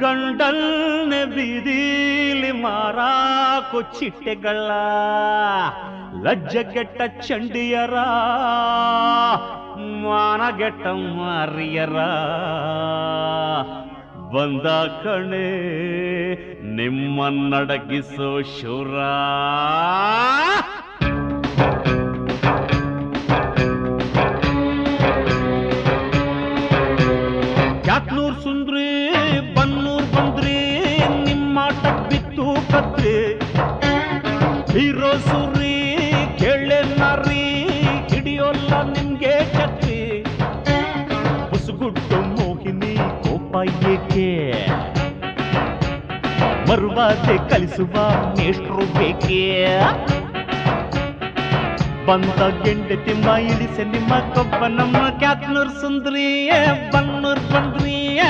ಗಂಡಲ್ನೆ ಬೀದಿಲಿ ಮಾರಾಕೋ ಚಿಟ್ಟೆಗಳ ಲಜ್ಜೆಗೆಟ್ಟ ಚಂಡಿಯರ ಮಾನಗೆಟ್ಟ ಮಾರಿಯರ ಬಂದ ಕಣೆ ನಿಮ್ಮನ್ನಡಗಿಸೋ ಶೂರ. ಕ್ಯಾತ್ನೂರ್ ಸುಂದ್ರಿ ಬನ್ನೂರ್ ಬಂದ್ರಿ ನಿಮ್ಮಾಟ ಬಿತ್ತು ಕತ್ರಿ ಹೀರೋ ಸುರಿ ಕೇಳೆ ನಾರಿ ಹಿಡಿಯೋಲ್ಲ ನಿಮ್ಗೆ ಚಕ್ರಿ ಮುಸುಗುಟ್ಟು ಮೋಹಿನಿ ಕೋಪ ಏಕೆ ಮರುವಾದೆ ಕಲಿಸುವ ಮೇಷ್ಟ್ರು ಬೇಕೇ ಬಂದ ಗೆಂಡತಿ ಇಳಿಸೆ ನಿಮ್ಮ ಕೊಬ್ಬ ನಮ್ಮ ಕ್ಯಾತ್ನೂರ್ ಸುಂದ್ರಿಯ ಬನ್ನೂರ್ ಬಂದ್ರಿಯ